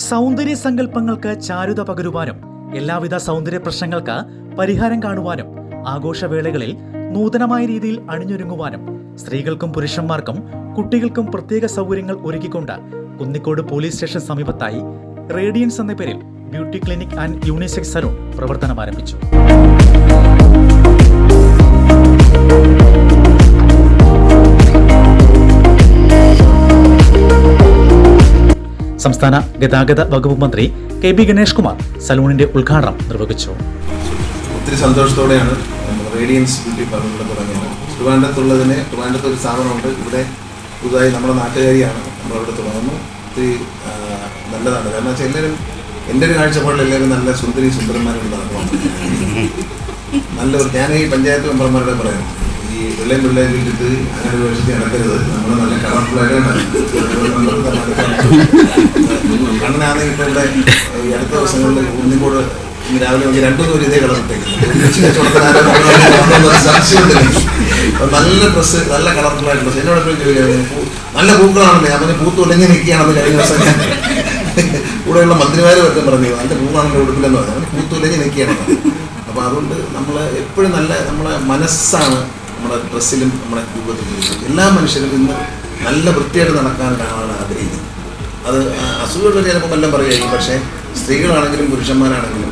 സൗന്ദര്യ സങ്കല്പങ്ങൾക്ക് ചാരുത പകരുവാനും എല്ലാവിധ സൗന്ദര്യ പ്രശ്നങ്ങൾക്ക് പരിഹാരം കാണുവാനും ആഘോഷവേളകളിൽ നൂതനമായ രീതിയിൽ അണിഞ്ഞൊരുങ്ങുവാനും സ്ത്രീകൾക്കും പുരുഷന്മാർക്കും കുട്ടികൾക്കും പ്രത്യേക സൗകര്യങ്ങൾ ഒരുക്കിക്കൊണ്ട് കുന്നിക്കോട് പോലീസ് സ്റ്റേഷൻ സമീപത്തായി റേഡിയൻസ് എന്ന പേരിൽ beauty clinic and unisex salon പ്രവർത്തനം ആരംഭിച്ചു. സംസ്ഥാന ഗതാഗത വകുപ്പ് മന്ത്രി കെ.ബി. ഗണേഷ് കുമാർ സലൂണിന്റെ ഉദ്ഘാടനം നിർവഹിച്ചു. ഒത്തിരി സന്തോഷത്തോടെയാണ് റേഡിയൻസ് ബ്യൂട്ടി പാർലർ തുടങ്ങിയത്. ട്രിവാൻഡ്രത്ത് ഒരു സ്ഥാപനമുണ്ട്. ഇവിടെ പുതുതായി നമ്മുടെ നാട്ടുകാരിയാണ് നമ്മളവിടെ തുടങ്ങുന്നു. ഒത്തിരി നല്ലതാണ്. കാരണം വെച്ചാൽ എല്ലാവരും എൻ്റെ ഒരു കാഴ്ചപ്പാടിൽ എല്ലാവരും നല്ല സുന്ദരന്മാരും നടക്കണം. നല്ല ഞാൻ ഈ പഞ്ചായത്ത് മെമ്പർമാരുടെ പറയാം, ഈ പിള്ളേർ വീട്ടിട്ട് അങ്ങനെ വേഷിച്ച് നടക്കരുത്. നമ്മൾ നല്ല കളർഫുള്ളായിട്ട് കണ്ണനാണെങ്കിൽ ഇപ്പോൾ ഇവിടെ ഈ അടുത്ത ദിവസങ്ങളിൽ കുന്നിക്കോട് രാവിലെ നോക്കി 2 ദിവസം ഇതേ കളറിട്ടേക്കുന്നത്. നല്ല ഡ്രസ്സ്, നല്ല കളർഫുള്ളായിട്ട് ഡ്രസ്സ്. എന്നോട് നല്ല പൂക്കളാണല്ലേ, അവന് പൂത്തുലഞ്ഞ് നിൽക്കുകയാണെന്ന് കഴിഞ്ഞ ദിവസം ഞാൻ കൂടെയുള്ള മന്ത്രിമാർ വരെ പറഞ്ഞു, നല്ല പൂവാണല്ലോ ഉടുപ്പില്ലെന്ന് പറഞ്ഞു, അവന് പൂത്തുലഞ്ഞ് നിൽക്കുകയാണെന്ന്. അപ്പോൾ അതുകൊണ്ട് നമ്മൾ എപ്പോഴും നല്ല നമ്മളെ മനസ്സാണ് നമ്മുടെ ഡ്രസ്സിലും നമ്മുടെ രൂപത്തിലും. എല്ലാ മനുഷ്യരും ഇന്ന് നല്ല വൃത്തിയായിട്ട് നടക്കാനാണ് ആഗ്രഹിക്കുന്നത്. അത് അസുഖമുള്ള ചിലപ്പോൾ എല്ലാം പറയുമായിരിക്കും, പക്ഷേ സ്ത്രീകളാണെങ്കിലും പുരുഷന്മാരാണെങ്കിലും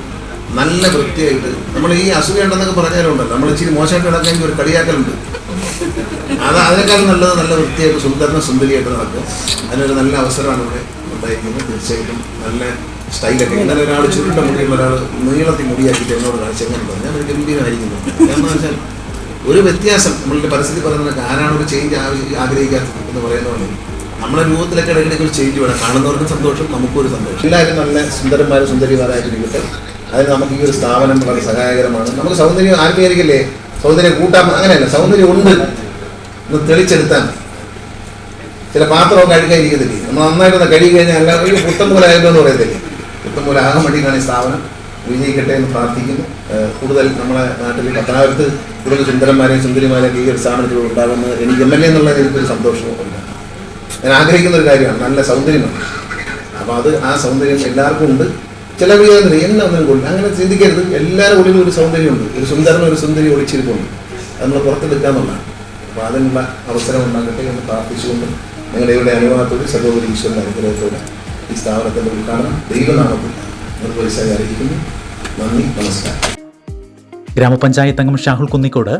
നല്ല വൃത്തിയായിട്ട് നമ്മൾ ഈ അസുഖം ഉണ്ടെന്നൊക്കെ പറഞ്ഞാലുണ്ടല്ലോ, നമ്മൾ ഇച്ചിരി മോശമായിട്ട് നടക്കാൻ ഒരു കളിയാക്കലുണ്ട്. അതിനേക്കാളും നല്ലത് നല്ല വൃത്തിയായിട്ട് സുന്ദരിയായിട്ട് നടക്കുക. അതിനൊരു നല്ല അവസരമാണ് ഇവിടെ ഉണ്ടായിരിക്കുന്നത്. തീർച്ചയായിട്ടും നല്ല സ്റ്റൈലൊക്കെ. ഇന്നലെ ഒരാൾ ചുരുണ്ട മുടിയുള്ള ഒരാൾ നീളത്തിൽ മുടിയാക്കിയിട്ട് എന്നോട് കാണിച്ചെങ്ങനെ ഞാൻ ഒരു ഗംഭീരമായിരിക്കുന്നു. കാരണം വെച്ചാൽ ഒരു വ്യത്യാസം നമ്മളുടെ പരിസ്ഥിതി പറയുന്നതൊക്കെ ആരാണ് ഒരു ചേഞ്ച് ആഗ്രഹിക്കാത്തത് എന്ന് പറയുന്ന പോലെ നമ്മുടെ രൂപത്തിലൊക്കെ ഇടയ്ക്കിടയ്ക്ക് ഒരു ചേഞ്ച് വേണം. കാണുന്നവർക്കും സന്തോഷം, നമുക്കൊരു സന്തോഷം. എല്ലാവരും നല്ല സുന്ദരിമാരായിട്ടിരിക്കട്ടെ. അതിന് നമുക്ക് ഈ ഒരു സ്ഥാപനം വളരെ സഹായകരമാണ്. നമുക്ക് സൗന്ദര്യം ആർക്കായിരിക്കില്ലേ, സൗന്ദര്യം കൂട്ടാൻ അങ്ങനെയല്ല, സൗന്ദര്യം ഉണ്ട് ഒന്ന് തെളിച്ചെടുത്താൽ. ചില പാത്രമൊക്കെ അഴുക്കായിരിക്കത്തില്ലേ, നമ്മൾ നന്നായിട്ടൊന്ന് കഴുകി കഴിഞ്ഞാൽ എല്ലാവരും പുത്തം പോലെ ആയല്ലോ എന്ന് പറയത്തില്ലേ. പുത്തം പോലെ ആകാൻ വേണ്ടിയിട്ടാണ് ഈ സ്ഥാപനം. വിജയിക്കട്ടെ എന്ന് പ്രാർത്ഥിക്കുന്നു. കൂടുതൽ നമ്മുടെ നാട്ടിൽ പത്തനാപുരത്ത് കൂടുതൽ സുന്ദരിമാരെയൊക്കെ ഈ ഒരു സ്ഥാപനത്തിൽ ഉണ്ടാകുന്നത് എനിക്ക് MLA എന്നുള്ളത് എനിക്കൊരു സന്തോഷമൊന്നുമില്ല. ഞാൻ ആഗ്രഹിക്കുന്ന ഒരു കാര്യമാണ്, നല്ല സൗന്ദര്യമാണ്. അപ്പോൾ ആ സൗന്ദര്യം എല്ലാവർക്കും ഉണ്ട്. ചില വീടുകളിൽ എന്നെ ഒന്നും കൊള്ളില്ല, അങ്ങനെ ചിന്തിക്കരുത്. എല്ലാവരുടെ ഉള്ളിലും ഒരു സൗന്ദര്യമുണ്ട്, ഒരു സുന്ദരി ഒളിച്ചിരിപ്പുണ്ട്. അത് നമ്മൾ പുറത്തെടുക്കാമെന്നുള്ളതാണ്. അപ്പോൾ അതിനുള്ള അവസരം ഉണ്ടാകട്ടെ എന്ന് പ്രാർത്ഥിച്ചുകൊണ്ട് നിങ്ങളുടെ ഇവിടെ അനുഭവത്തോടെ സർവോപരി ഈശ്വരൻ്റെ അനുഗ്രഹത്തോടെ ഈ സ്ഥാപനത്തിൻ്റെ ഉദ്ഘാടനം ദൈവനാമത്തിൽ നിർവഹിച്ചായി അറിയിക്കുന്നു. നന്ദി, നമസ്കാരം. ഗ്രാമപഞ്ചായത്ത് അംഗം Shahul Kunnicode,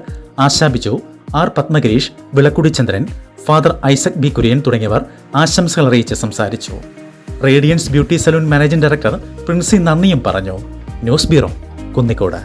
Asha Biju, R Padmagirish, Vilakkudy Chandran, father Isaac B Kurian തുടങ്ങിയവർ ആശംസകൾ അറിയിച്ച് സംസാരിച്ചു. Radiance beauty salon managing director Princy നന്ദിയും പറഞ്ഞു. News bureau, Kunnicode.